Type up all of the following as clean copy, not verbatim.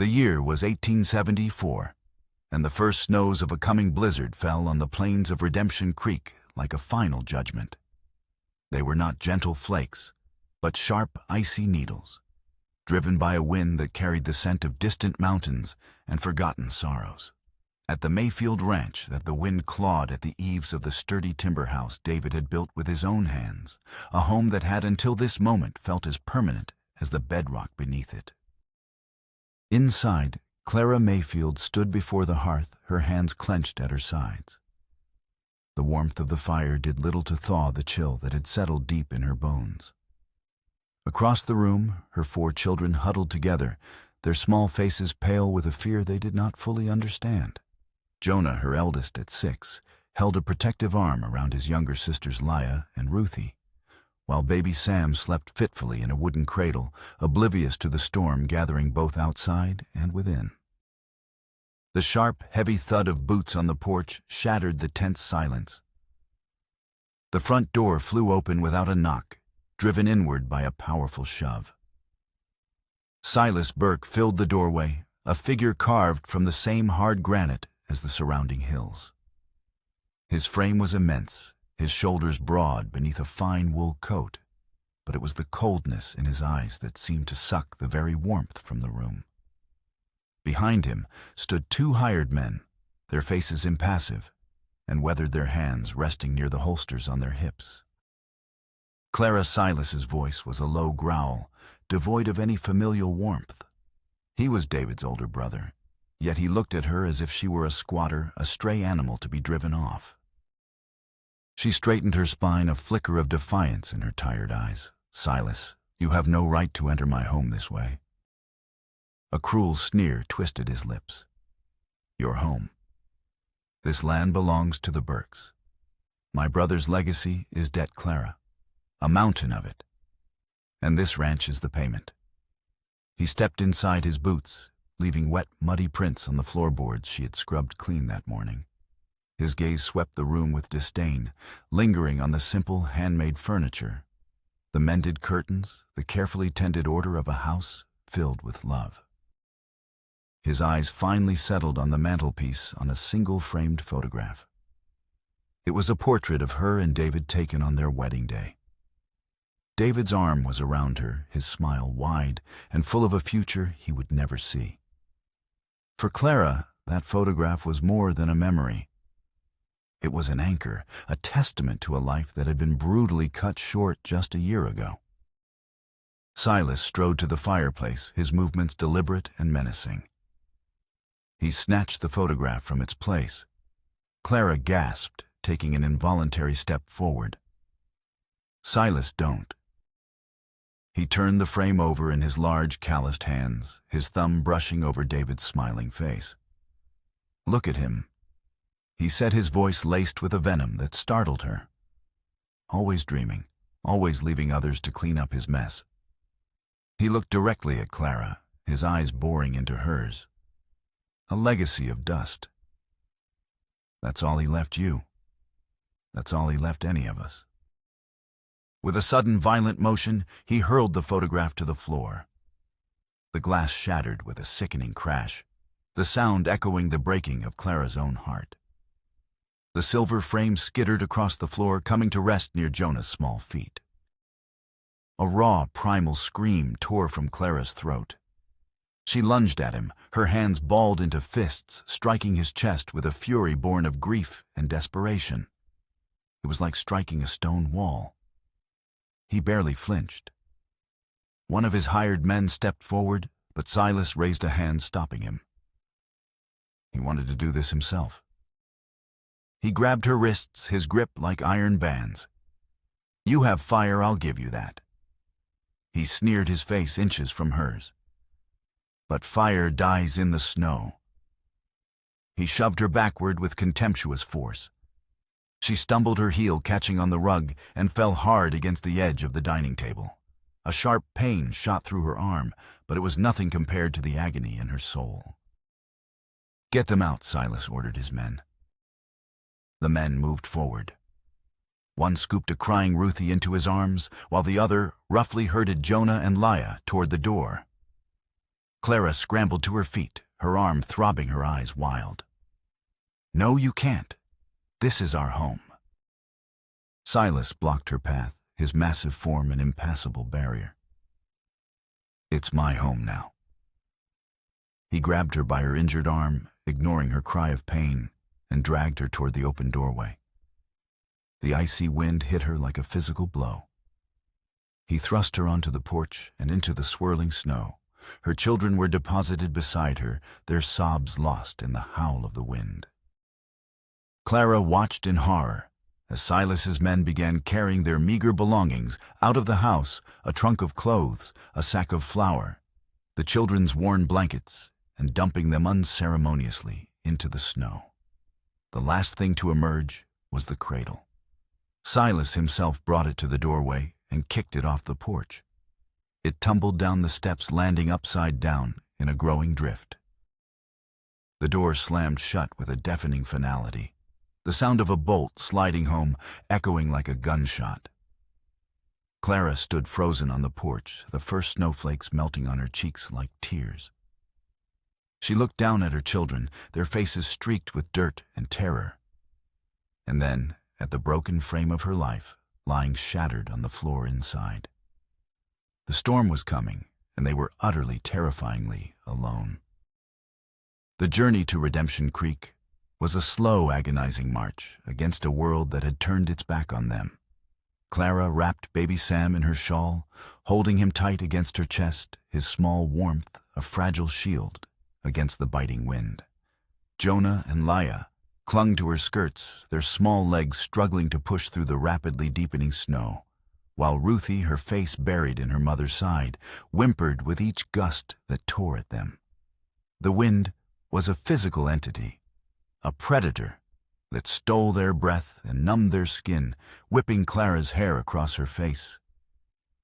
The year was 1874, and the first snows of a coming blizzard fell on the plains of Redemption Creek like a final judgment. They were not gentle flakes, but sharp, icy needles, driven by a wind that carried the scent of distant mountains and forgotten sorrows. At the Mayfield Ranch that the wind clawed at the eaves of the sturdy timber house David had built with his own hands, a home that had until this moment felt as permanent as the bedrock beneath it. Inside, Clara Mayfield stood before the hearth, her hands clenched at her sides. The warmth of the fire did little to thaw the chill that had settled deep in her bones. Across the room, her 4 children huddled together, their small faces pale with a fear they did not fully understand. Jonah, her eldest at 6, held a protective arm around his younger sisters Leah and Ruthie, while baby Sam slept fitfully in a wooden cradle, oblivious to the storm gathering both outside and within. The sharp, heavy thud of boots on the porch shattered the tense silence. The front door flew open without a knock, driven inward by a powerful shove. Silas Burke filled the doorway, a figure carved from the same hard granite as the surrounding hills. His frame was immense, his shoulders broad beneath a fine wool coat, but it was the coldness in his eyes that seemed to suck the very warmth from the room. Behind him stood 2 hired men, their faces impassive, and weathered their hands resting near the holsters on their hips. Clara Silas's voice was a low growl, devoid of any familial warmth. He was David's older brother, yet he looked at her as if she were a squatter, a stray animal to be driven off. She straightened her spine, a flicker of defiance in her tired eyes. "Silas, you have no right to enter my home this way." A cruel sneer twisted his lips. "Your home. This land belongs to the Burkes. My brother's legacy is debt, Clara, a mountain of it. And this ranch is the payment." He stepped inside his boots, leaving wet, muddy prints on the floorboards she had scrubbed clean that morning. His gaze swept the room with disdain, lingering on the simple, handmade furniture, the mended curtains, the carefully tended order of a house filled with love. His eyes finally settled on the mantelpiece on a single framed photograph. It was a portrait of her and David taken on their wedding day. David's arm was around her, his smile wide and full of a future he would never see. For Clara, that photograph was more than a memory. It was an anchor, a testament to a life that had been brutally cut short just a year ago. Silas strode to the fireplace, his movements deliberate and menacing. He snatched the photograph from its place. Clara gasped, taking an involuntary step forward. "Silas, don't." He turned the frame over in his large, calloused hands, his thumb brushing over David's smiling face. "Look at him," he said, his voice laced with a venom that startled her. "Always dreaming, always leaving others to clean up his mess." He looked directly at Clara, his eyes boring into hers. "A legacy of dust. That's all he left you. That's all he left any of us." With a sudden, violent motion, he hurled the photograph to the floor. The glass shattered with a sickening crash, the sound echoing the breaking of Clara's own heart. The silver frame skittered across the floor, coming to rest near Jonah's small feet. A raw, primal scream tore from Clara's throat. She lunged at him, her hands balled into fists, striking his chest with a fury born of grief and desperation. It was like striking a stone wall. He barely flinched. One of his hired men stepped forward, but Silas raised a hand, stopping him. He wanted to do this himself. He grabbed her wrists, his grip like iron bands. "You have fire, I'll give you that." He sneered, his face inches from hers. "But fire dies in the snow." He shoved her backward with contemptuous force. She stumbled, her heel catching on the rug, and fell hard against the edge of the dining table. A sharp pain shot through her arm, but it was nothing compared to the agony in her soul. "Get them out," Silas ordered his men. The men moved forward. One scooped a crying Ruthie into his arms, while the other roughly herded Jonah and Leah toward the door. Clara scrambled to her feet, her arm throbbing, her eyes wild. "No, you can't. This is our home." Silas blocked her path, his massive form an impassable barrier. "It's my home now." He grabbed her by her injured arm, ignoring her cry of pain, and dragged her toward the open doorway. The icy wind hit her like a physical blow. He thrust her onto the porch and into the swirling snow. Her children were deposited beside her, their sobs lost in the howl of the wind. Clara watched in horror as Silas's men began carrying their meager belongings out of the house, a trunk of clothes, a sack of flour, the children's worn blankets, and dumping them unceremoniously into the snow. The last thing to emerge was the cradle. Silas himself brought it to the doorway and kicked it off the porch. It tumbled down the steps, landing upside down in a growing drift. The door slammed shut with a deafening finality, the sound of a bolt sliding home echoing like a gunshot. Clara stood frozen on the porch, the first snowflakes melting on her cheeks like tears. She looked down at her children, their faces streaked with dirt and terror. And then, at the broken frame of her life, lying shattered on the floor inside. The storm was coming, and they were utterly, terrifyingly alone. The journey to Redemption Creek was a slow, agonizing march against a world that had turned its back on them. Clara wrapped baby Sam in her shawl, holding him tight against her chest, his small warmth a fragile shield against the biting wind. Jonah and Laya clung to her skirts, their small legs struggling to push through the rapidly deepening snow, while Ruthie, her face buried in her mother's side, whimpered with each gust that tore at them. The wind was a physical entity, a predator that stole their breath and numbed their skin, whipping Clara's hair across her face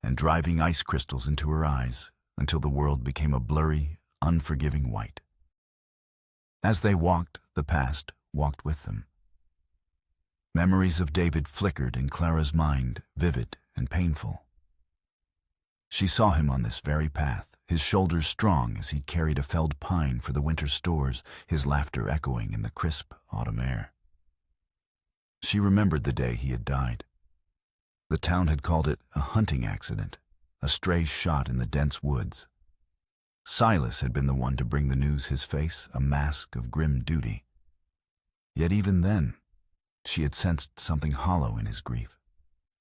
and driving ice crystals into her eyes until the world became a blurry, unforgiving white. As they walked, the past walked with them. Memories of David flickered in Clara's mind, vivid and painful. She saw him on this very path, his shoulders strong as he carried a felled pine for the winter stores, his laughter echoing in the crisp autumn air. She remembered the day he had died. The town had called it a hunting accident, a stray shot in the dense woods. Silas had been the one to bring the news, his face a mask of grim duty. Yet even then, she had sensed something hollow in his grief,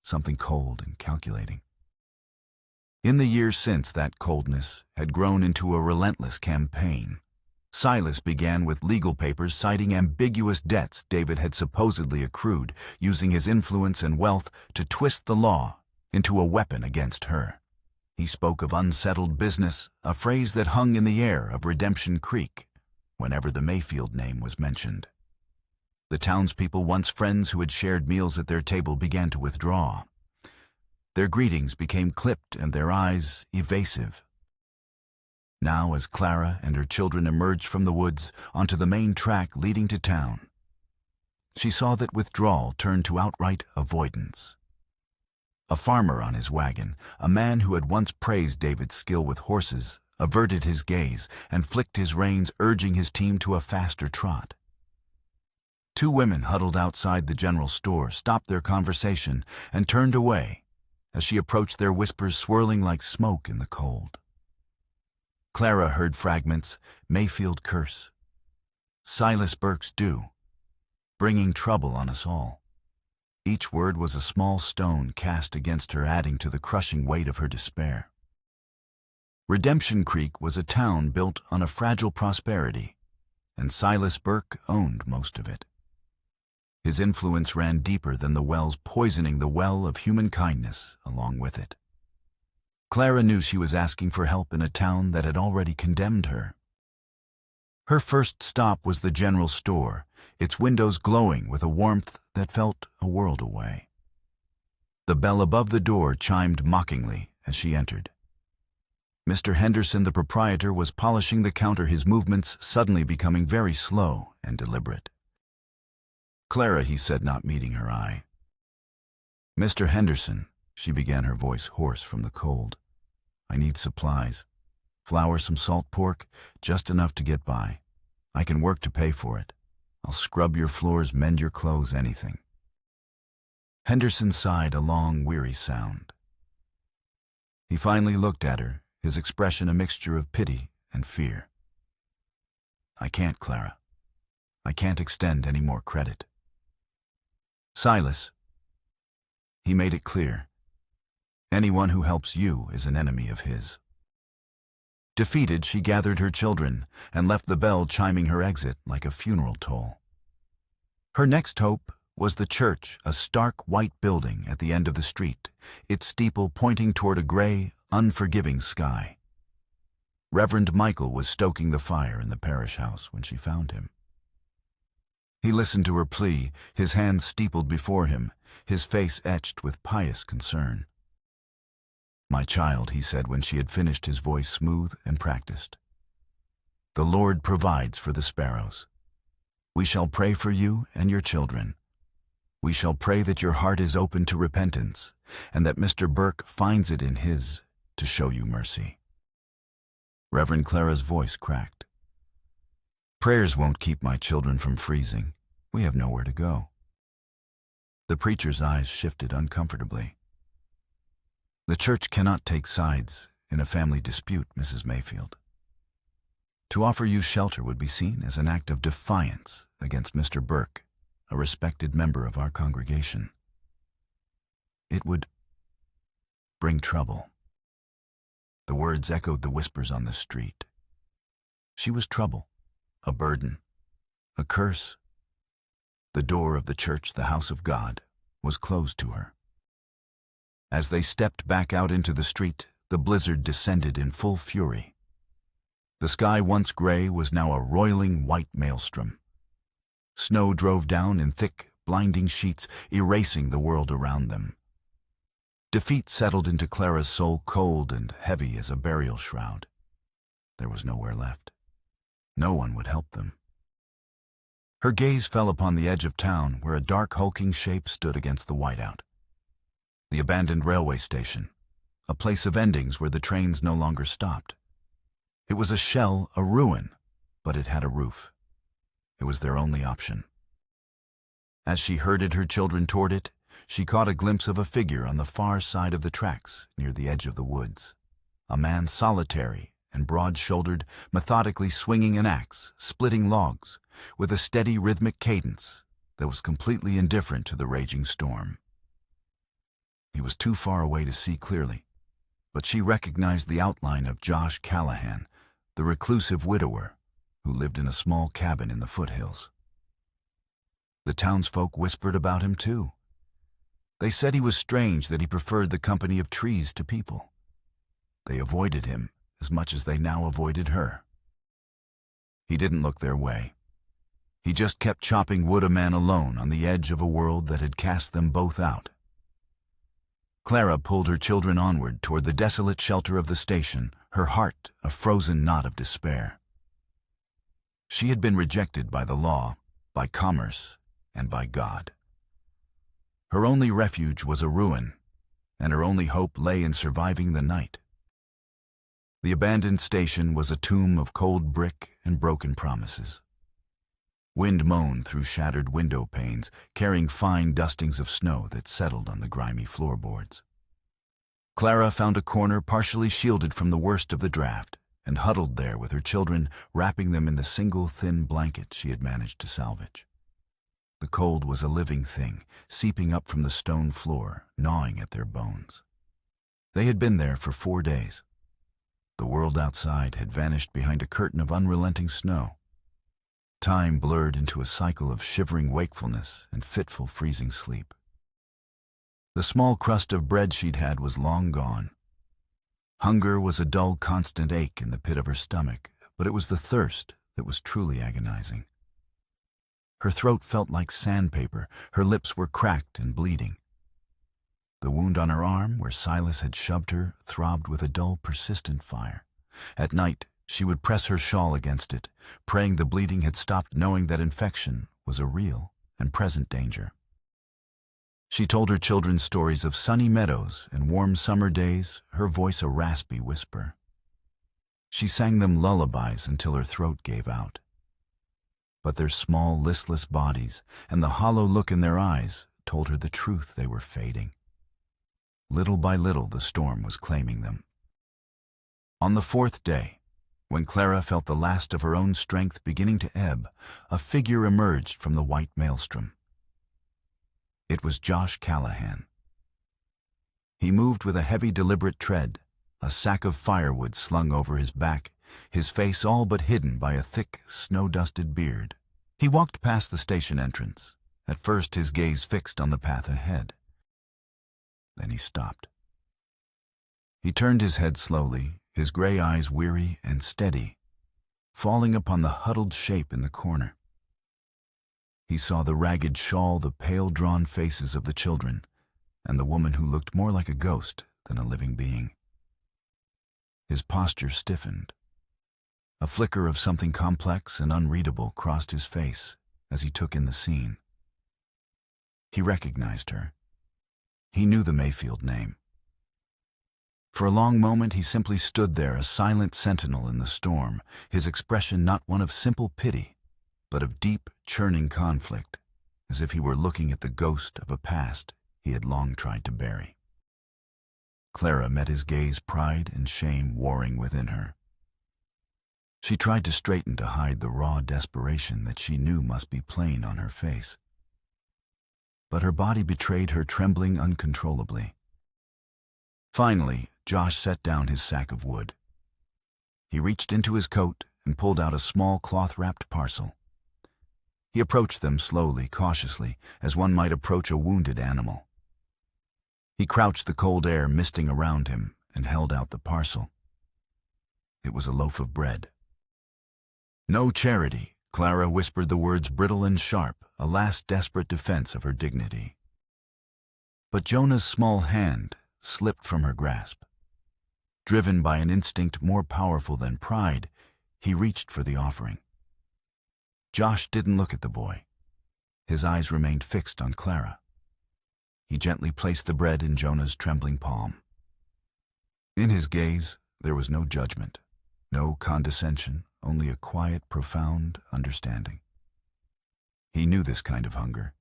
something cold and calculating. In the years since, that coldness had grown into a relentless campaign. Silas began with legal papers citing ambiguous debts David had supposedly accrued, using his influence and wealth to twist the law into a weapon against her. He spoke of unsettled business, a phrase that hung in the air of Redemption Creek whenever the Mayfield name was mentioned. The townspeople, once friends who had shared meals at their table, began to withdraw. Their greetings became clipped and their eyes evasive. Now, as Clara and her children emerged from the woods onto the main track leading to town, she saw that withdrawal turned to outright avoidance. A farmer on his wagon, a man who had once praised David's skill with horses, averted his gaze and flicked his reins, urging his team to a faster trot. Two women huddled outside the general store stopped their conversation and turned away as she approached, their whispers swirling like smoke in the cold. Clara heard fragments: Mayfield curse, Silas Burke's due, bringing trouble on us all. Each word was a small stone cast against her, adding to the crushing weight of her despair. Redemption Creek was a town built on a fragile prosperity, and Silas Burke owned most of it. His influence ran deeper than the wells, poisoning the well of human kindness along with it. Clara knew she was asking for help in a town that had already condemned her. Her first stop was the general store, its windows glowing with a warmth that felt a world away. The bell above the door chimed mockingly as she entered. Mr. Henderson, the proprietor, was polishing the counter, his movements suddenly becoming very slow and deliberate. "Clara," he said, not meeting her eye. "Mr. Henderson," she began, her voice hoarse from the cold, "I need supplies. Flour some salt pork, just enough to get by. I can work to pay for it. I'll scrub your floors, mend your clothes, anything." Henderson sighed a long, weary sound. He finally looked at her, his expression a mixture of pity and fear. "I can't, Clara. I can't extend any more credit." "Silas," he made it clear, "anyone who helps you is an enemy of his." Defeated, she gathered her children and left the bell chiming her exit like a funeral toll. Her next hope was the church, a stark white building at the end of the street, its steeple pointing toward a gray, unforgiving sky. Reverend Michael was stoking the fire in the parish house when she found him. He listened to her plea, his hands steepled before him, his face etched with pious concern. "My child," he said when she had finished, his voice smooth and practiced, "the Lord provides for the sparrows. We shall pray for you and your children. We shall pray that your heart is open to repentance and that Mr. Burke finds it in his to show you mercy." Reverend Clara's voice cracked. "Prayers won't keep my children from freezing. We have nowhere to go." The preacher's eyes shifted uncomfortably. "The church cannot take sides in a family dispute, Mrs. Mayfield. To offer you shelter would be seen as an act of defiance against Mr. Burke, a respected member of our congregation. It would bring trouble." The words echoed the whispers on the street. She was trouble, a burden, a curse. The door of the church, the house of God, was closed to her. As they stepped back out into the street, the blizzard descended in full fury. The sky, once gray, was now a roiling white maelstrom. Snow drove down in thick, blinding sheets, erasing the world around them. Defeat settled into Clara's soul, cold and heavy as a burial shroud. There was nowhere left. No one would help them. Her gaze fell upon the edge of town, where a dark, hulking shape stood against the whiteout. The abandoned railway station, a place of endings where the trains no longer stopped. It was a shell, a ruin, but it had a roof. It was their only option. As she herded her children toward it, she caught a glimpse of a figure on the far side of the tracks near the edge of the woods. A man solitary and broad-shouldered, methodically swinging an axe, splitting logs, with a steady rhythmic cadence that was completely indifferent to the raging storm. He was too far away to see clearly, but she recognized the outline of Josh Callahan, the reclusive widower who lived in a small cabin in the foothills. The townsfolk whispered about him too. They said he was strange, that he preferred the company of trees to people. They avoided him as much as they now avoided her. He didn't look their way. He just kept chopping wood, a man alone on the edge of a world that had cast them both out. Clara pulled her children onward toward the desolate shelter of the station, her heart a frozen knot of despair. She had been rejected by the law, by commerce, and by God. Her only refuge was a ruin, and her only hope lay in surviving the night. The abandoned station was a tomb of cold brick and broken promises. Wind moaned through shattered window panes, carrying fine dustings of snow that settled on the grimy floorboards. Clara found a corner partially shielded from the worst of the draft, and huddled there with her children, wrapping them in the single thin blanket she had managed to salvage. The cold was a living thing, seeping up from the stone floor, gnawing at their bones. They had been there for 4 days. The world outside had vanished behind a curtain of unrelenting snow. Time blurred into a cycle of shivering wakefulness and fitful freezing sleep. The small crust of bread she'd had was long gone. Hunger was a dull, constant ache in the pit of her stomach, but it was the thirst that was truly agonizing. Her throat felt like sandpaper, her lips were cracked and bleeding. The wound on her arm, where Silas had shoved her, throbbed with a dull, persistent fire. At night, she would press her shawl against it, praying the bleeding had stopped, knowing that infection was a real and present danger. She told her children stories of sunny meadows and warm summer days, her voice a raspy whisper. She sang them lullabies until her throat gave out. But their small, listless bodies and the hollow look in their eyes told her the truth: they were fading. Little by little, the storm was claiming them. On the fourth day, when Clara felt the last of her own strength beginning to ebb, a figure emerged from the white maelstrom. It was Josh Callahan. He moved with a heavy, deliberate tread, a sack of firewood slung over his back, his face all but hidden by a thick, snow-dusted beard. He walked past the station entrance, at first his gaze fixed on the path ahead. Then he stopped. He turned his head slowly, his gray eyes weary and steady, falling upon the huddled shape in the corner. He saw the ragged shawl, the pale, drawn faces of the children, and the woman who looked more like a ghost than a living being. His posture stiffened. A flicker of something complex and unreadable crossed his face as he took in the scene. He recognized her. He knew the Mayfield name. For a long moment he simply stood there, a silent sentinel in the storm, his expression not one of simple pity, but of deep, churning conflict, as if he were looking at the ghost of a past he had long tried to bury. Clara met his gaze, pride and shame warring within her. She tried to straighten to hide the raw desperation that she knew must be plain on her face. But her body betrayed her, trembling uncontrollably. Finally, Josh set down his sack of wood. He reached into his coat and pulled out a small cloth-wrapped parcel. He approached them slowly, cautiously, as one might approach a wounded animal. He crouched, the cold air misting around him, and held out the parcel. It was a loaf of bread. "No charity," Clara whispered the words brittle and sharp, a last desperate defense of her dignity. But Jonah's small hand slipped from her grasp. Driven by an instinct more powerful than pride, he reached for the offering. Josh didn't look at the boy. His eyes remained fixed on Clara. He gently placed the bread in Jonah's trembling palm. In his gaze, there was no judgment, no condescension, only a quiet, profound understanding. He knew this kind of hunger.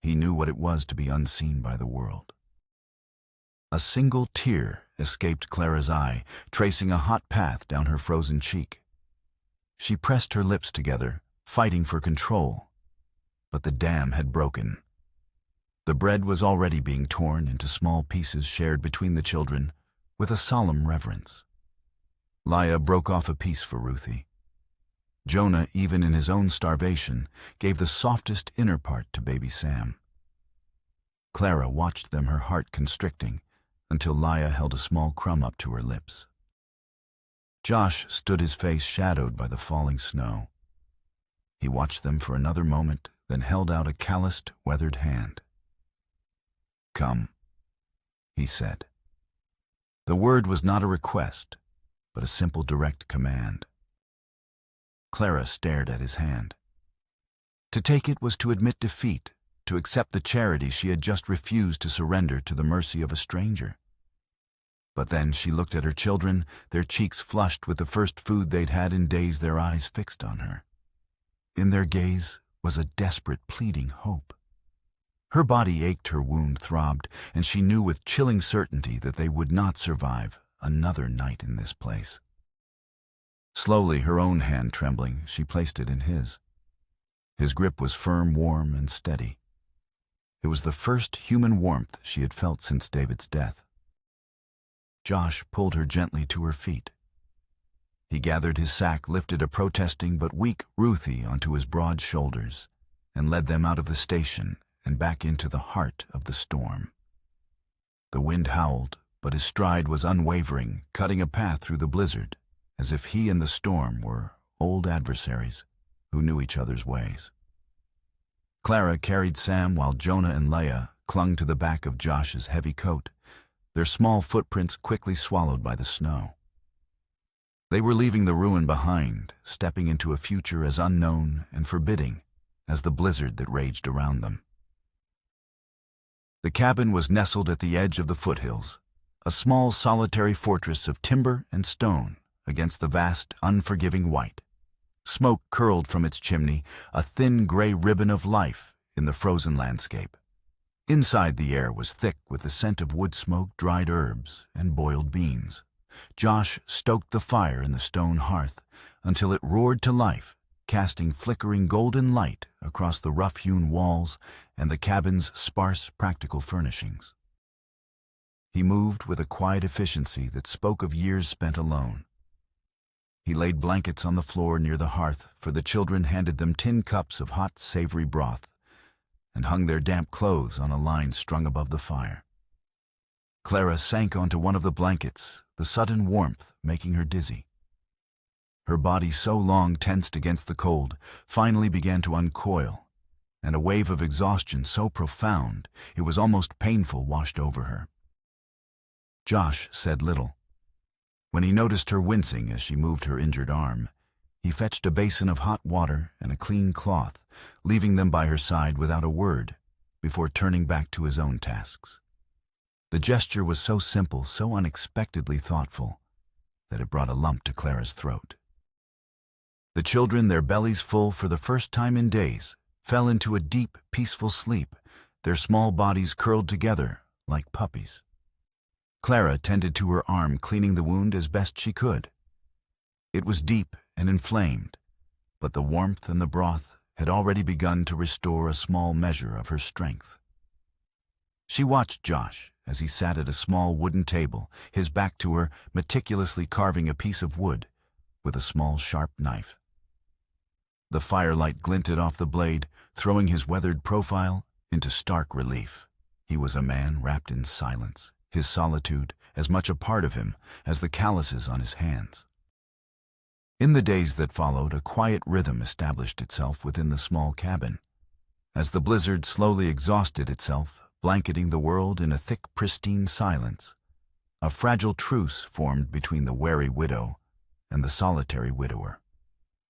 He knew what it was to be unseen by the world. A single tear escaped Clara's eye, tracing a hot path down her frozen cheek. She pressed her lips together, fighting for control. But the dam had broken. The bread was already being torn into small pieces shared between the children with a solemn reverence. Leah broke off a piece for Ruthie. Jonah, even in his own starvation, gave the softest inner part to baby Sam. Clara watched them, her heart constricting, until Leah held a small crumb up to her lips. Josh stood, his face shadowed by the falling snow. He watched them for another moment, then held out a calloused, weathered hand. "Come," he said. The word was not a request, but a simple, direct command. Clara stared at his hand. To take it was to admit defeat, to accept the charity she had just refused to surrender to the mercy of a stranger. But then she looked at her children, their cheeks flushed with the first food they'd had in days, their eyes fixed on her. In their gaze was a desperate, pleading hope. Her body ached, her wound throbbed, and she knew with chilling certainty that they would not survive another night in this place. Slowly, her own hand trembling, she placed it in his. His grip was firm, warm, and steady. It was the first human warmth she had felt since David's death. Josh pulled her gently to her feet. He gathered his sack, lifted a protesting but weak Ruthie onto his broad shoulders, and led them out of the station and back into the heart of the storm. The wind howled, but his stride was unwavering, cutting a path through the blizzard, as if he and the storm were old adversaries who knew each other's ways. Clara carried Sam while Jonah and Leah clung to the back of Josh's heavy coat, their small footprints quickly swallowed by the snow. They were leaving the ruin behind, stepping into a future as unknown and forbidding as the blizzard that raged around them. The cabin was nestled at the edge of the foothills, a small solitary fortress of timber and stone against the vast, unforgiving white. Smoke curled from its chimney, a thin gray ribbon of life in the frozen landscape. Inside, the air was thick with the scent of wood smoke, dried herbs, and boiled beans. Josh stoked the fire in the stone hearth until it roared to life, casting flickering golden light across the rough-hewn walls and the cabin's sparse, practical furnishings. He moved with a quiet efficiency that spoke of years spent alone. He laid blankets on the floor near the hearth, for the children handed them tin cups of hot, savory broth, and hung their damp clothes on a line strung above the fire. Clara sank onto one of the blankets, the sudden warmth making her dizzy. Her body, so long tensed against the cold, finally began to uncoil, and a wave of exhaustion so profound it was almost painful washed over her. Josh said little. When he noticed her wincing as she moved her injured arm, he fetched a basin of hot water and a clean cloth, leaving them by her side without a word, before turning back to his own tasks. The gesture was so simple, so unexpectedly thoughtful, that it brought a lump to Clara's throat. The children, their bellies full for the first time in days, fell into a deep, peaceful sleep, their small bodies curled together like puppies. Clara tended to her arm, cleaning the wound as best she could. It was deep and inflamed, but the warmth and the broth had already begun to restore a small measure of her strength. She watched Josh as he sat at a small wooden table, his back to her, meticulously carving a piece of wood with a small, sharp knife. The firelight glinted off the blade, throwing his weathered profile into stark relief. He was a man wrapped in silence, his solitude as much a part of him as the calluses on his hands. In the days that followed, a quiet rhythm established itself within the small cabin. As the blizzard slowly exhausted itself, blanketing the world in a thick, pristine silence, a fragile truce formed between the wary widow and the solitary widower.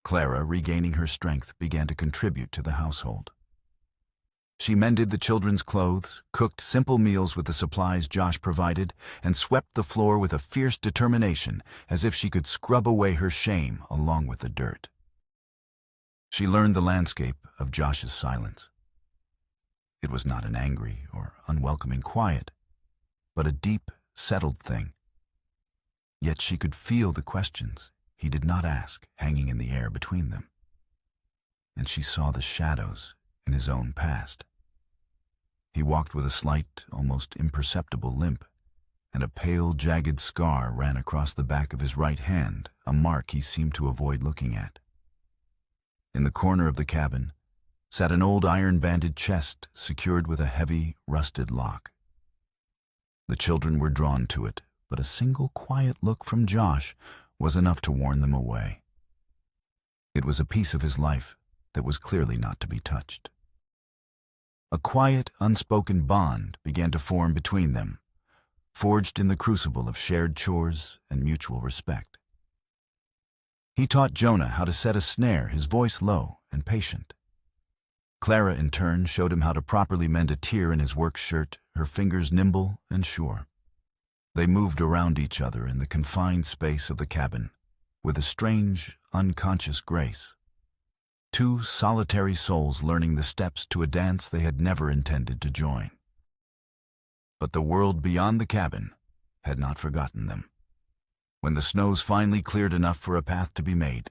Clara, regaining her strength, began to contribute to the household. She mended the children's clothes, cooked simple meals with the supplies Josh provided, and swept the floor with a fierce determination, as if she could scrub away her shame along with the dirt. She learned the landscape of Josh's silence. It was not an angry or unwelcoming quiet, but a deep, settled thing. Yet she could feel the questions he did not ask hanging in the air between them. And she saw the shadows in his own past. He walked with a slight, almost imperceptible limp, and a pale, jagged scar ran across the back of his right hand, a mark he seemed to avoid looking at. In the corner of the cabin sat an old iron-banded chest secured with a heavy, rusted lock. The children were drawn to it, but a single quiet look from Josh was enough to warn them away. It was a piece of his life that was clearly not to be touched. A quiet, unspoken bond began to form between them, forged in the crucible of shared chores and mutual respect. He taught Jonah how to set a snare, his voice low and patient. Clara, in turn, showed him how to properly mend a tear in his work shirt, her fingers nimble and sure. They moved around each other in the confined space of the cabin with a strange, unconscious grace. Two solitary souls learning the steps to a dance they had never intended to join. But the world beyond the cabin had not forgotten them. When the snows finally cleared enough for a path to be made,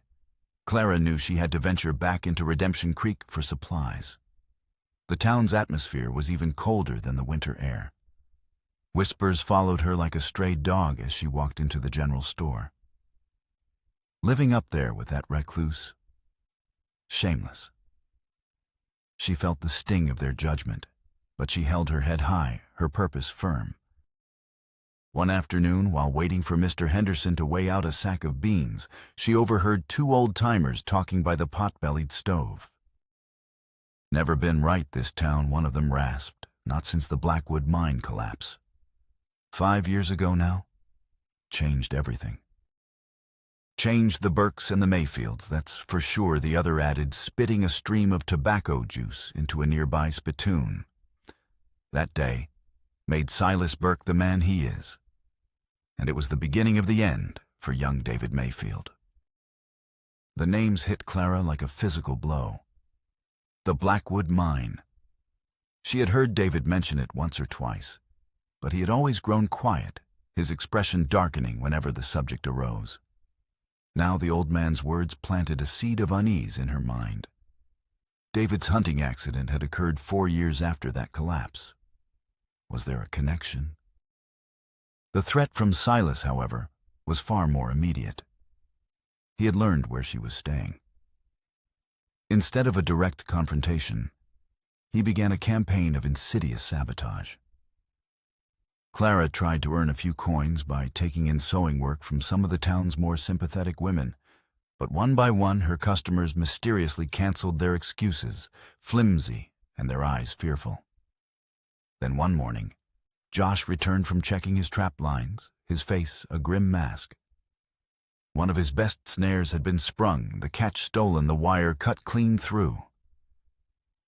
Clara knew she had to venture back into Redemption Creek for supplies. The town's atmosphere was even colder than the winter air. Whispers followed her like a stray dog as she walked into the general store. Living up there with that recluse, shameless. She felt the sting of their judgment, but she held her head high, her purpose firm. One afternoon, while waiting for Mr. Henderson to weigh out a sack of beans, she overheard two old-timers talking by the pot-bellied stove. "Never been right, this town," one of them rasped, "not since the Blackwood mine collapse. 5 years ago now, changed everything." "Changed the Burkes and the Mayfields, that's for sure," the other added, spitting a stream of tobacco juice into a nearby spittoon. "That day made Silas Burke the man he is. And it was the beginning of the end for young David Mayfield. The names hit Clara like a physical blow. The Blackwood Mine. She had heard David mention it once or twice, but he had always grown quiet, his expression darkening whenever the subject arose. Now the old man's words planted a seed of unease in her mind. David's hunting accident had occurred 4 years after that collapse. Was there a connection? The threat from Silas, however, was far more immediate. He had learned where she was staying. Instead of a direct confrontation, he began a campaign of insidious sabotage. Clara tried to earn a few coins by taking in sewing work from some of the town's more sympathetic women, but one by one her customers mysteriously canceled their excuses, flimsy and their eyes fearful. Then one morning, Josh returned from checking his trap lines, his face a grim mask. One of his best snares had been sprung, the catch stolen, the wire cut clean through.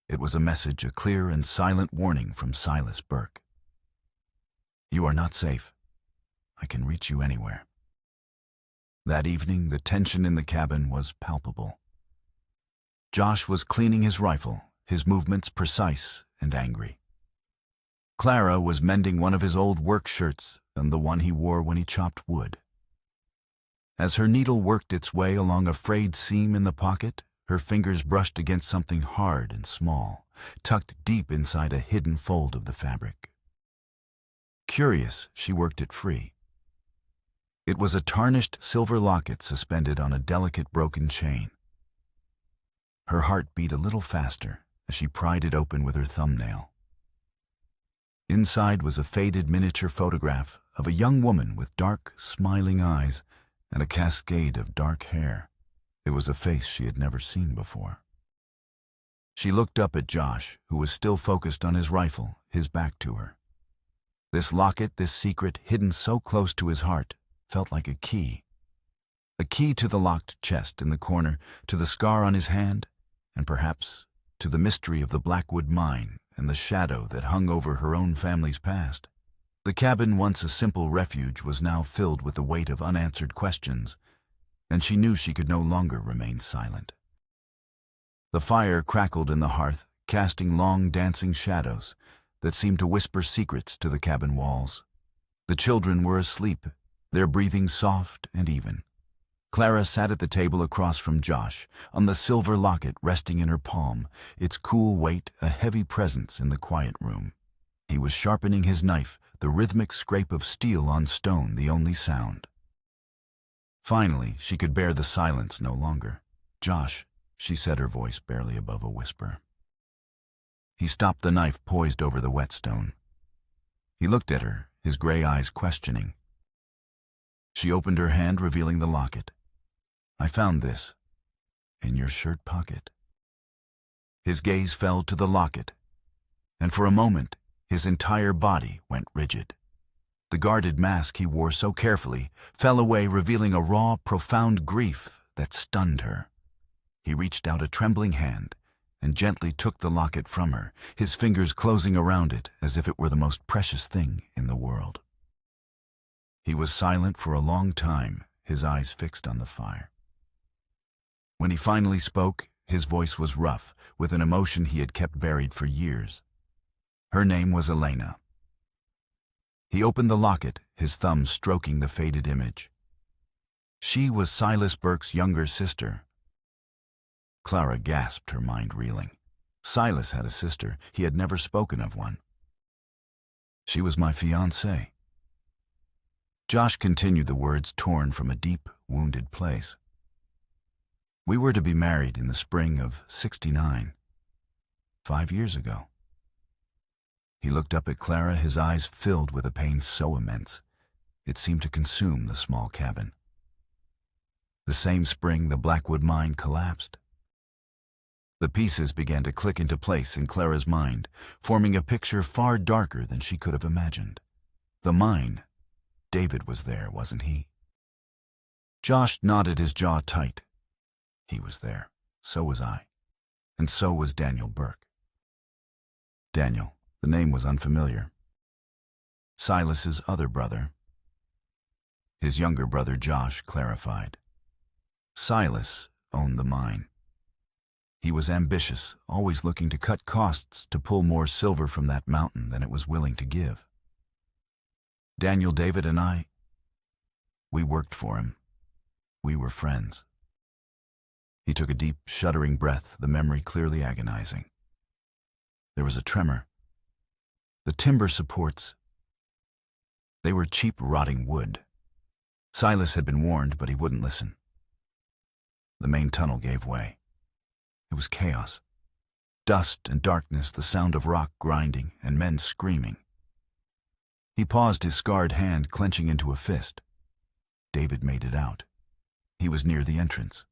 It was a message, a clear and silent warning from Silas Burke. "You are not safe. I can reach you anywhere." That evening, the tension in the cabin was palpable. Josh was cleaning his rifle, his movements precise and angry. Clara was mending one of his old work shirts and the one he wore when he chopped wood. As her needle worked its way along a frayed seam in the pocket, her fingers brushed against something hard and small, tucked deep inside a hidden fold of the fabric. Curious, she worked it free. It was a tarnished silver locket suspended on a delicate broken chain. Her heart beat a little faster as she pried it open with her thumbnail. Inside was a faded miniature photograph of a young woman with dark, smiling eyes and a cascade of dark hair. It was a face she had never seen before. She looked up at Josh, who was still focused on his rifle, his back to her. This locket, this secret, hidden so close to his heart, felt like a key. A key to the locked chest in the corner, to the scar on his hand, and perhaps to the mystery of the Blackwood Mine and the shadow that hung over her own family's past. The cabin, once a simple refuge, was now filled with the weight of unanswered questions, and she knew she could no longer remain silent. The fire crackled in the hearth, casting long dancing shadows that seemed to whisper secrets to the cabin walls. The children were asleep, their breathing soft and even. Clara sat at the table across from Josh, on the silver locket resting in her palm, its cool weight a heavy presence in the quiet room. He was sharpening his knife, the rhythmic scrape of steel on stone the only sound. Finally, she could bear the silence no longer. "Josh," she said, her voice barely above a whisper. He stopped the knife poised over the whetstone. He looked at her, his gray eyes questioning. She opened her hand, revealing the locket. "I found this in your shirt pocket." His gaze fell to the locket, and for a moment his entire body went rigid. The guarded mask he wore so carefully fell away, revealing a raw, profound grief that stunned her. He reached out a trembling hand and gently took the locket from her, his fingers closing around it as if it were the most precious thing in the world. He was silent for a long time, his eyes fixed on the fire. When he finally spoke, his voice was rough, with an emotion he had kept buried for years. Her name was Elena. He opened the locket, his thumb stroking the faded image. She was Silas Burke's younger sister. Clara gasped, her mind reeling. Silas had a sister. He had never spoken of one. "She was my fiancée." Josh continued, the words torn from a deep, wounded place. "We were to be married in the spring of '69, 5 years ago." He looked up at Clara, his eyes filled with a pain so immense it seemed to consume the small cabin. The same spring, the Blackwood Mine collapsed. The pieces began to click into place in Clara's mind, forming a picture far darker than she could have imagined. The mine. David was there, wasn't he? Josh nodded, his jaw tight. He was there. So was I. And so was Daniel Burke. Daniel, the name was unfamiliar. Silas's other brother. His younger brother Josh clarified. Silas owned the mine. He was ambitious, always looking to cut costs to pull more silver from that mountain than it was willing to give. Daniel, David, and I, we worked for him. We were friends. He took a deep, shuddering breath, the memory clearly agonizing. There was a tremor. The timber supports, they were cheap, rotting wood. Silas had been warned, but he wouldn't listen. The main tunnel gave way. It was chaos. Dust and darkness, the sound of rock grinding, and men screaming. He paused, his scarred hand clenching into a fist. David made it out. He was near the entrance.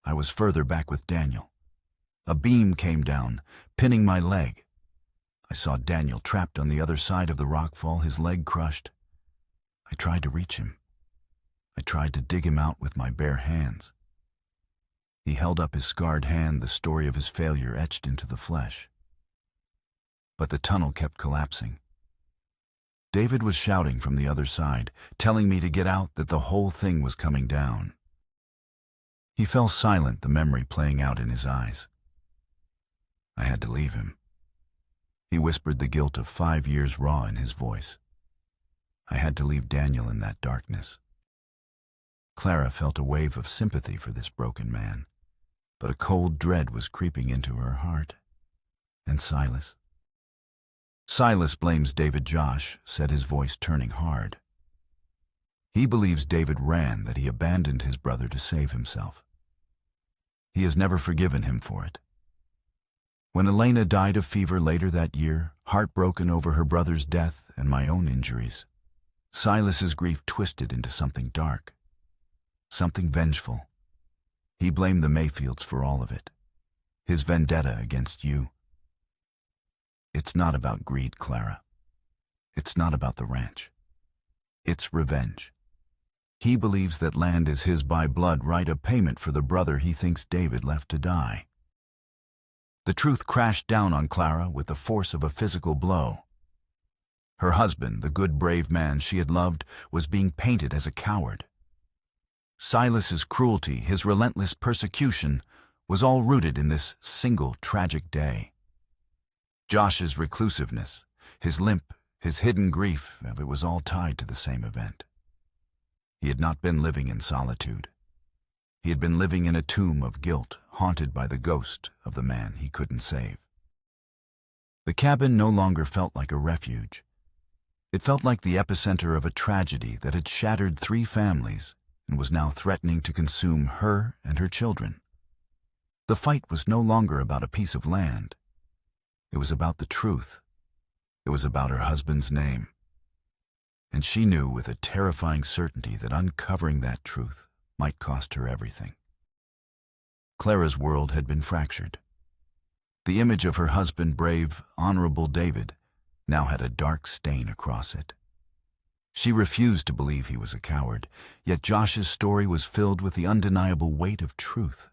I was further back with Daniel. A beam came down, pinning my leg. I saw Daniel trapped on the other side of the rockfall, his leg crushed. I tried to reach him. I tried to dig him out with my bare hands. He held up his scarred hand, the story of his failure etched into the flesh. But the tunnel kept collapsing. David was shouting from the other side, telling me to get out, that the whole thing was coming down. He fell silent, the memory playing out in his eyes. I had to leave him. He whispered, the guilt of 5 years raw in his voice. I had to leave Daniel in that darkness. Clara felt a wave of sympathy for this broken man, but a cold dread was creeping into her heart. And Silas? Silas blames David. Josh said, his voice turning hard. He believes David ran, that he abandoned his brother to save himself. He has never forgiven him for it. When Elena died of fever later that year, heartbroken over her brother's death and my own injuries, Silas's grief twisted into something dark, something vengeful. He blamed the Mayfields for all of it, his vendetta against you. It's not about greed, Clara. It's not about the ranch. It's revenge. He believes that land is his by blood right, a payment for the brother he thinks David left to die. The truth crashed down on Clara with the force of a physical blow. Her husband, the good, brave man she had loved, was being painted as a coward. Silas's cruelty, his relentless persecution, was all rooted in this single tragic day. Josh's reclusiveness, his limp, his hidden grief, it was all tied to the same event. He had not been living in solitude. He had been living in a tomb of guilt, haunted by the ghost of the man he couldn't save. The cabin no longer felt like a refuge. It felt like the epicenter of a tragedy that had shattered 3 families and was now threatening to consume her and her children. The fight was no longer about a piece of land. It was about the truth. It was about her husband's name. And she knew with a terrifying certainty that uncovering that truth might cost her everything. Clara's world had been fractured. The image of her husband, brave, honorable David, now had a dark stain across it. She refused to believe he was a coward, yet Josh's story was filled with the undeniable weight of truth.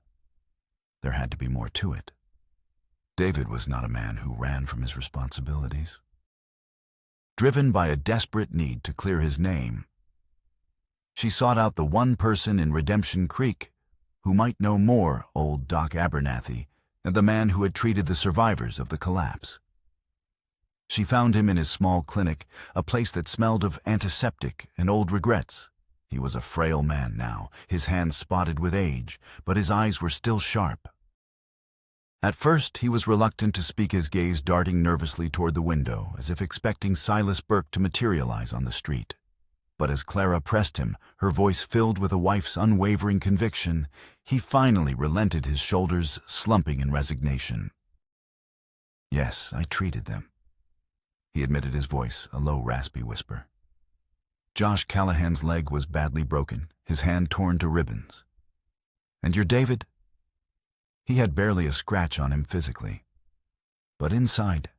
There had to be more to it. David was not a man who ran from his responsibilities. Driven by a desperate need to clear his name, she sought out the one person in Redemption Creek who might know more old Doc Abernathy and the man who had treated the survivors of the collapse. She found him in his small clinic, a place that smelled of antiseptic and old regrets. He was a frail man now, his hands spotted with age, but his eyes were still sharp. At first, he was reluctant to speak, his gaze darting nervously toward the window, as if expecting Silas Burke to materialize on the street. But as Clara pressed him, her voice filled with a wife's unwavering conviction, he finally relented, his shoulders slumping in resignation. Yes, I treated them, he admitted, his voice a low, raspy whisper. Josh Callahan's leg was badly broken, his hand torn to ribbons. And your David? He had barely a scratch on him physically. But inside...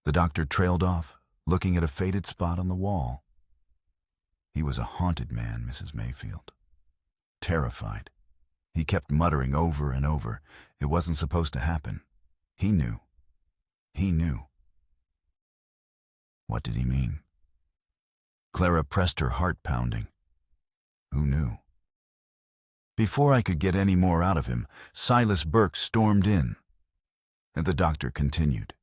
The doctor trailed off, looking at a faded spot on the wall. He was a haunted man, Mrs. Mayfield. Terrified. He kept muttering over and over, it wasn't supposed to happen. He knew. He knew. What did he mean? Clara pressed her heart pounding. Who knew? Before I could get any more out of him, Silas Burke stormed in. And the doctor continued.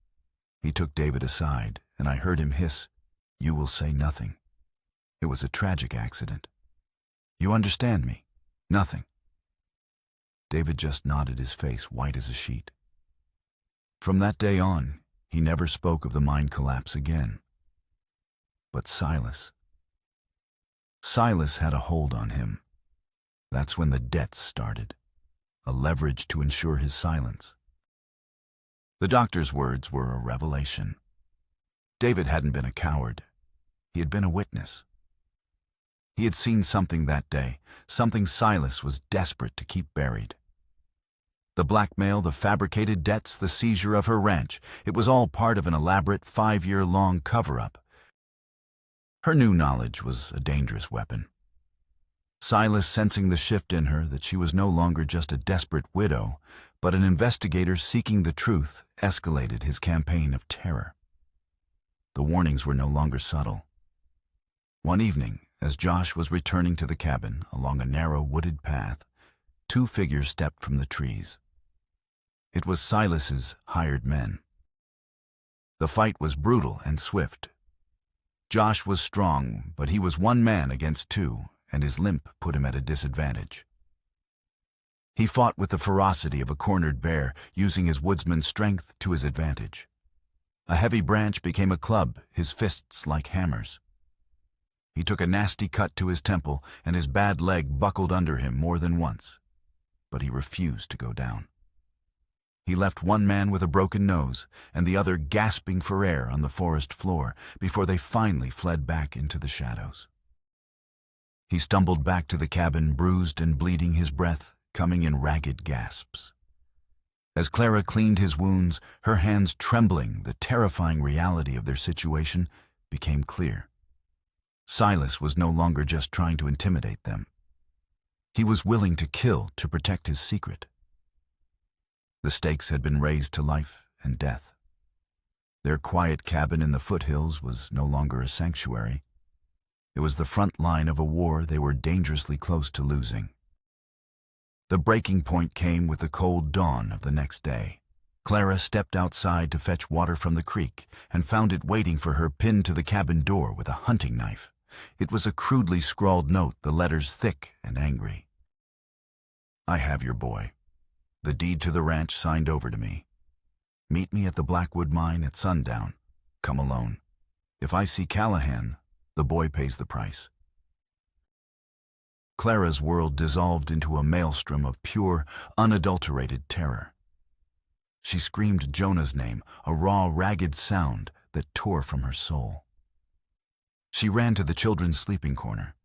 He took David aside, and I heard him hiss, "You will say nothing. It was a tragic accident. You understand me? Nothing." David just nodded, his face white as a sheet. From that day on, he never spoke of the mine collapse again. But Silas had a hold on him. That's when the debts started, a leverage to ensure his silence. The doctor's words were a revelation. David hadn't been a coward. He had been a witness. He had seen something that day, something Silas was desperate to keep buried. The blackmail, the fabricated debts, the seizure of her ranch, it was all part of an elaborate 5-year-long cover-up. Her new knowledge was a dangerous weapon. Silas, sensing the shift in her, that she was no longer just a desperate widow, but an investigator seeking the truth, escalated his campaign of terror. The warnings were no longer subtle. One evening, as Josh was returning to the cabin along a narrow wooded path, 2 figures stepped from the trees. It was Silas's hired men. The fight was brutal and swift. Josh was strong, but he was 1 man against 2, and his limp put him at a disadvantage. He fought with the ferocity of a cornered bear, using his woodsman's strength to his advantage. A heavy branch became a club, his fists like hammers. He took a nasty cut to his temple, and his bad leg buckled under him more than once. But he refused to go down. He left 1 man with a broken nose, and the other gasping for air on the forest floor, before they finally fled back into the shadows. He stumbled back to the cabin, bruised and bleeding, his breath coming in ragged gasps. As Clara cleaned his wounds, her hands trembling, the terrifying reality of their situation became clear. Silas was no longer just trying to intimidate them. He was willing to kill to protect his secret. The stakes had been raised to life and death. Their quiet cabin in the foothills was no longer a sanctuary. It was the front line of a war they were dangerously close to losing. The breaking point came with the cold dawn of the next day. Clara stepped outside to fetch water from the creek and found it waiting for her, pinned to the cabin door with a hunting knife. It was a crudely scrawled note, the letters thick and angry. "I have your boy. The deed to the ranch signed over to me. Meet me at the Blackwood mine at sundown. Come alone. If I see Callahan, the boy pays the price." Clara's world dissolved into a maelstrom of pure, unadulterated terror. She screamed Jonah's name, a raw, ragged sound that tore from her soul. She ran to the children's sleeping corner.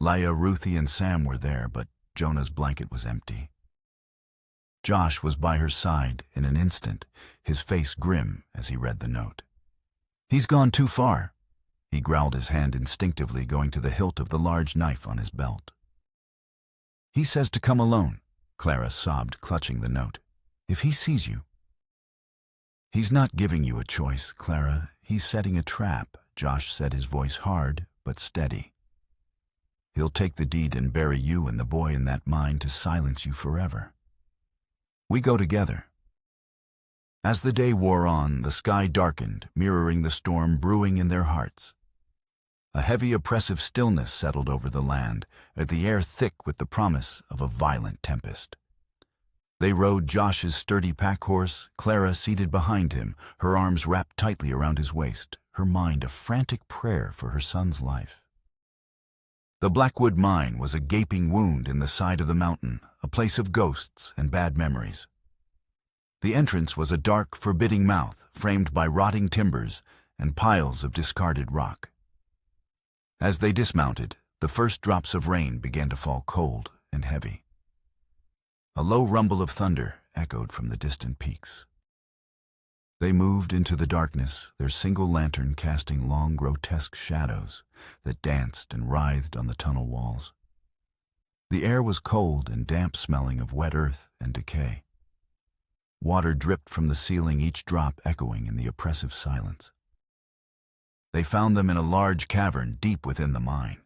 Leah, Ruthie, and Sam were there, but Jonah's blanket was empty. Josh was by her side in an instant, his face grim as he read the note. "He's gone too far," he growled, his hand instinctively going to the hilt of the large knife on his belt. "He says to come alone," Clara sobbed, clutching the note. "If he sees you." "He's not giving you a choice, Clara. He's setting a trap," Josh said, his voice hard but steady. "He'll take the deed and bury you and the boy in that mine to silence you forever. We go together." As the day wore on, the sky darkened, mirroring the storm brewing in their hearts. A heavy, oppressive stillness settled over the land, the air thick with the promise of a violent tempest. They rode Josh's sturdy pack horse, Clara seated behind him, her arms wrapped tightly around his waist, her mind a frantic prayer for her son's life. The Blackwood mine was a gaping wound in the side of the mountain, a place of ghosts and bad memories. The entrance was a dark, forbidding mouth framed by rotting timbers and piles of discarded rock. As they dismounted, the first drops of rain began to fall cold and heavy. A low rumble of thunder echoed from the distant peaks. They moved into the darkness, their single lantern casting long, grotesque shadows that danced and writhed on the tunnel walls. The air was cold and damp, smelling of wet earth and decay. Water dripped from the ceiling, each drop echoing in the oppressive silence. They found them in a large cavern deep within the mine.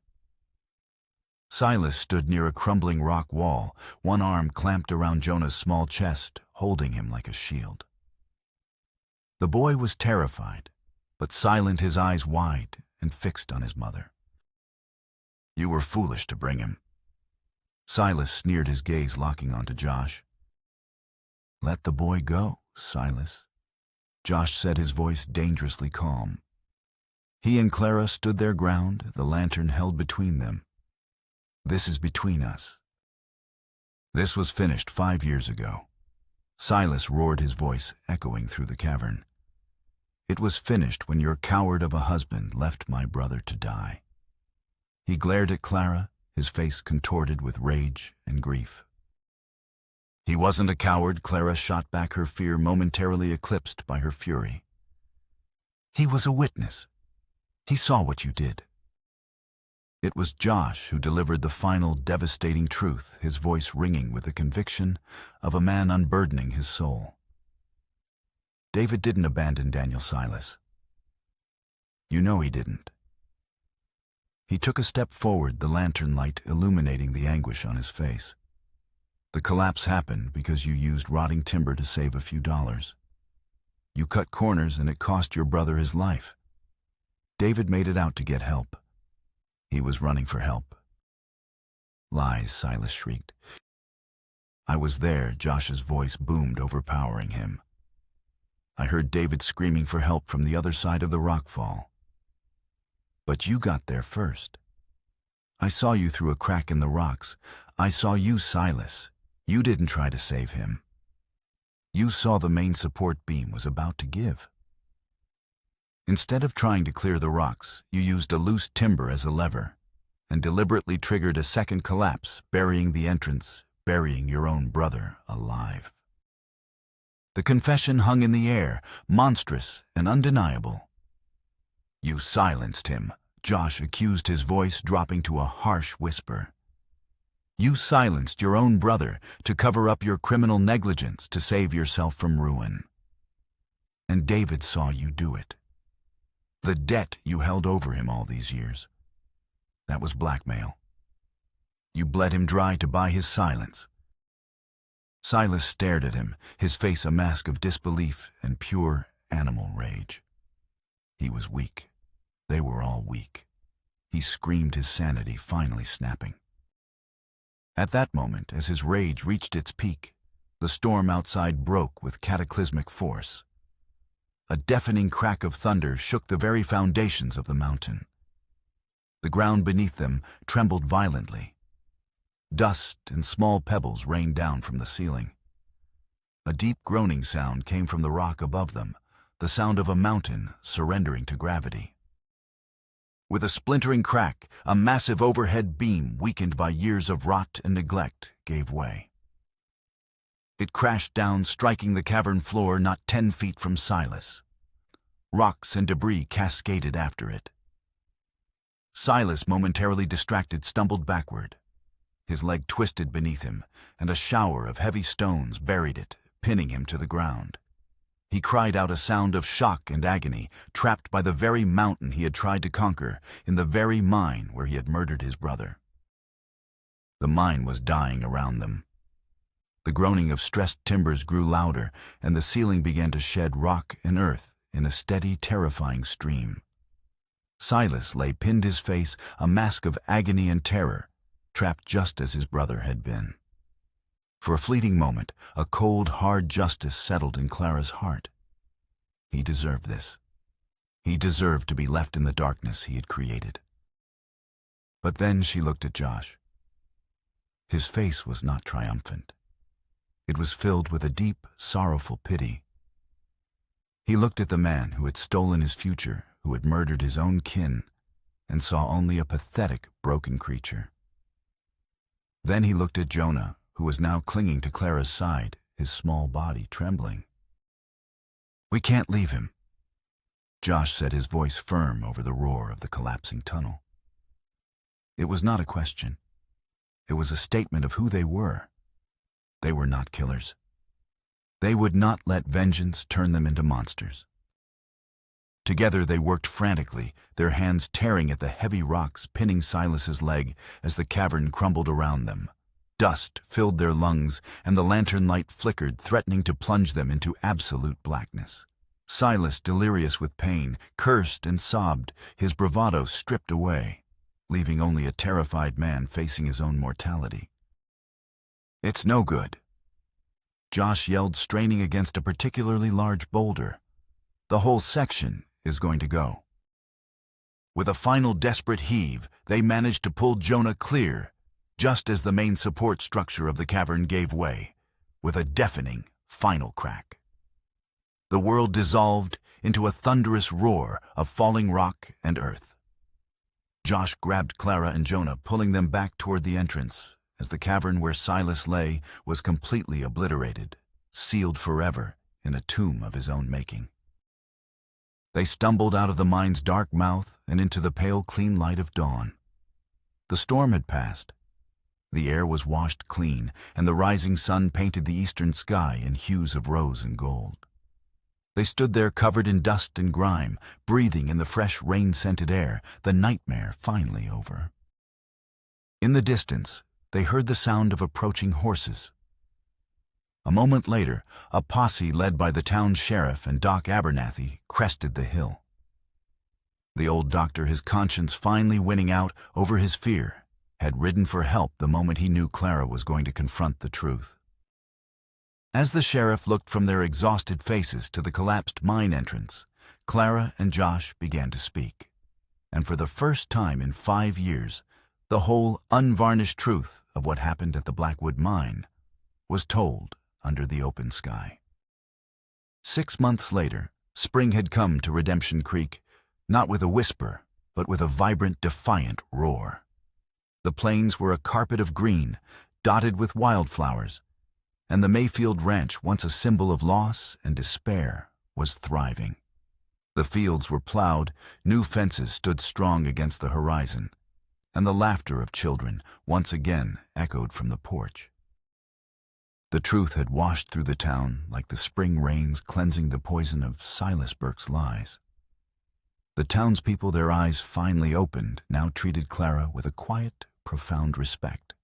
Silas stood near a crumbling rock wall, one arm clamped around Jonah's small chest, holding him like a shield. The boy was terrified, but silent, his eyes wide and fixed on his mother. "You were foolish to bring him." Silas sneered, his gaze locking onto Josh. "Let the boy go, Silas," Josh said, his voice dangerously calm. He and Clara stood their ground, the lantern held between them. "This is between us." This was finished 5 years ago. Silas roared, his voice echoing through the cavern. "It was finished when your coward of a husband left my brother to die." He glared at Clara, his face contorted with rage and grief. "He wasn't a coward," Clara shot back, her fear momentarily eclipsed by her fury. "He was a witness. He saw what you did." It was Josh who delivered the final devastating truth, his voice ringing with the conviction of a man unburdening his soul. "David didn't abandon Daniel Silas. You know he didn't." He took a step forward, the lantern light illuminating the anguish on his face. "The collapse happened because you used rotting timber to save a few dollars. You cut corners and it cost your brother his life. David made it out to get help. He was running for help." "Lies," Silas shrieked. "I was there," Josh's voice boomed, overpowering him. "I heard David screaming for help from the other side of the rockfall. But you got there first. I saw you through a crack in the rocks. I saw you, Silas. You didn't try to save him. You saw the main support beam was about to give. Instead of trying to clear the rocks, you used a loose timber as a lever and deliberately triggered a second collapse, burying the entrance, burying your own brother alive." The confession hung in the air, monstrous and undeniable. "You silenced him," Josh accused, his voice dropping to a harsh whisper. "You silenced your own brother to cover up your criminal negligence, to save yourself from ruin. And David saw you do it. The debt you held over him all these years, that was blackmail. You bled him dry to buy his silence." Silas stared at him, his face a mask of disbelief and pure animal rage. He was weak. They were all weak. He screamed, his sanity finally snapping. At that moment, as his rage reached its peak, the storm outside broke with cataclysmic force. A deafening crack of thunder shook the very foundations of the mountain. The ground beneath them trembled violently. Dust and small pebbles rained down from the ceiling. A deep groaning sound came from the rock above them, the sound of a mountain surrendering to gravity. With a splintering crack, a massive overhead beam, weakened by years of rot and neglect, gave way. It crashed down, striking the cavern floor not 10 feet from Silas. Rocks and debris cascaded after it. Silas, momentarily distracted, stumbled backward. His leg twisted beneath him, and a shower of heavy stones buried it, pinning him to the ground. He cried out, a sound of shock and agony, trapped by the very mountain he had tried to conquer, in the very mine where he had murdered his brother. The mine was dying around them. The groaning of stressed timbers grew louder, and the ceiling began to shed rock and earth in a steady, terrifying stream. Silas lay pinned, his face a mask of agony and terror, trapped just as his brother had been. For a fleeting moment, a cold, hard justice settled in Clara's heart. He deserved this. He deserved to be left in the darkness he had created. But then she looked at Josh. His face was not triumphant. It was filled with a deep, sorrowful pity. He looked at the man who had stolen his future, who had murdered his own kin, and saw only a pathetic, broken creature. Then he looked at Jonah, who was now clinging to Clara's side, his small body trembling. "We can't leave him," Josh said, his voice firm over the roar of the collapsing tunnel. It was not a question. It was a statement of who they were. They were not killers. They would not let vengeance turn them into monsters. Together they worked frantically, their hands tearing at the heavy rocks pinning Silas's leg as the cavern crumbled around them. Dust filled their lungs, and the lantern light flickered, threatening to plunge them into absolute blackness. Silas, delirious with pain, cursed and sobbed, his bravado stripped away, leaving only a terrified man facing his own mortality. "It's no good," Josh yelled, straining against a particularly large boulder. "The whole section is going to go." With a final desperate heave, they managed to pull Jonah clear, just as the main support structure of the cavern gave way, with a deafening final crack. The world dissolved into a thunderous roar of falling rock and earth. Josh grabbed Clara and Jonah, pulling them back toward the entrance, as the cavern where Silas lay was completely obliterated, sealed forever in a tomb of his own making. They stumbled out of the mine's dark mouth and into the pale, clean light of dawn. The storm had passed. The air was washed clean, and the rising sun painted the eastern sky in hues of rose and gold. They stood there covered in dust and grime, breathing in the fresh, rain-scented air, the nightmare finally over. In the distance, they heard the sound of approaching horses. A moment later, a posse led by the town sheriff and Doc Abernathy crested the hill. The old doctor, his conscience finally winning out over his fear, had ridden for help the moment he knew Clara was going to confront the truth. As the sheriff looked from their exhausted faces to the collapsed mine entrance, Clara and Josh began to speak. And for the first time in 5 years, the whole unvarnished truth of what happened at the Blackwood mine was told under the open sky. 6 months later, spring had come to Redemption Creek, not with a whisper, but with a vibrant, defiant roar. The plains were a carpet of green, dotted with wildflowers, and the Mayfield Ranch, once a symbol of loss and despair, was thriving. The fields were plowed, new fences stood strong against the horizon, and the laughter of children once again echoed from the porch. The truth had washed through the town like the spring rains cleansing the poison of Silas Burke's lies. The townspeople, their eyes finally opened, now treated Clara with a quiet, profound respect.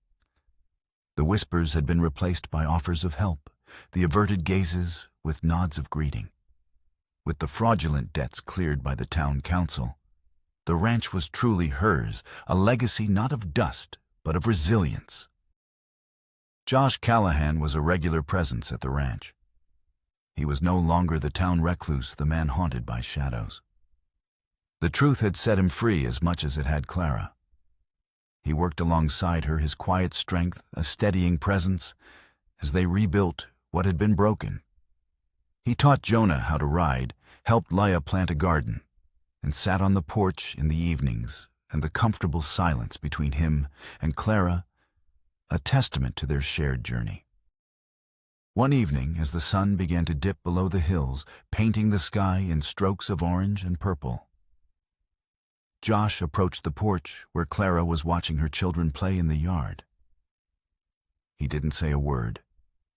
The whispers had been replaced by offers of help, the averted gazes with nods of greeting. With the fraudulent debts cleared by the town council, the ranch was truly hers, a legacy not of dust, but of resilience. Josh Callahan was a regular presence at the ranch. He was no longer the town recluse, the man haunted by shadows. The truth had set him free as much as it had Clara. He worked alongside her, his quiet strength, a steadying presence, as they rebuilt what had been broken. He taught Jonah how to ride, helped Leah plant a garden, and sat on the porch in the evenings, and the comfortable silence between him and Clara, a testament to their shared journey. One evening, as the sun began to dip below the hills, painting the sky in strokes of orange and purple, Josh approached the porch where Clara was watching her children play in the yard. He didn't say a word,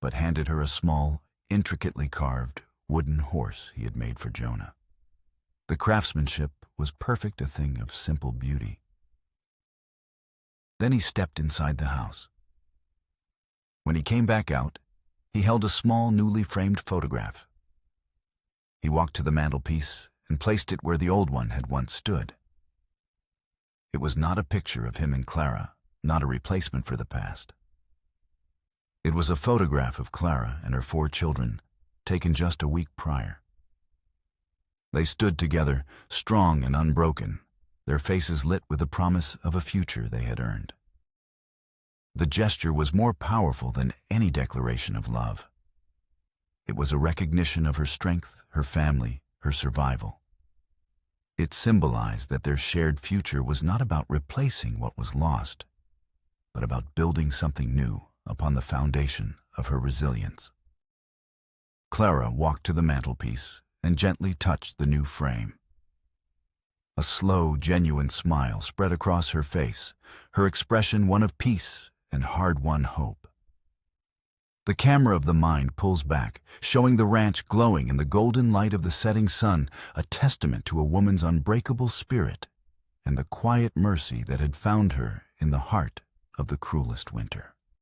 but handed her a small, intricately carved wooden horse he had made for Jonah. The craftsmanship was perfect, a thing of simple beauty. Then he stepped inside the house. When he came back out, he held a small, newly framed photograph. He walked to the mantelpiece and placed it where the old one had once stood. It was not a picture of him and Clara, not a replacement for the past. It was a photograph of Clara and her 4 children, taken just a week prior. They stood together, strong and unbroken, their faces lit with the promise of a future they had earned. The gesture was more powerful than any declaration of love. It was a recognition of her strength, her family, her survival. It symbolized that their shared future was not about replacing what was lost, but about building something new upon the foundation of her resilience. Clara walked to the mantelpiece and gently touched the new frame. A slow, genuine smile spread across her face, her expression one of peace and hard-won hope. The camera of the mind pulls back, showing the ranch glowing in the golden light of the setting sun, a testament to a woman's unbreakable spirit and the quiet mercy that had found her in the heart of the cruelest winter.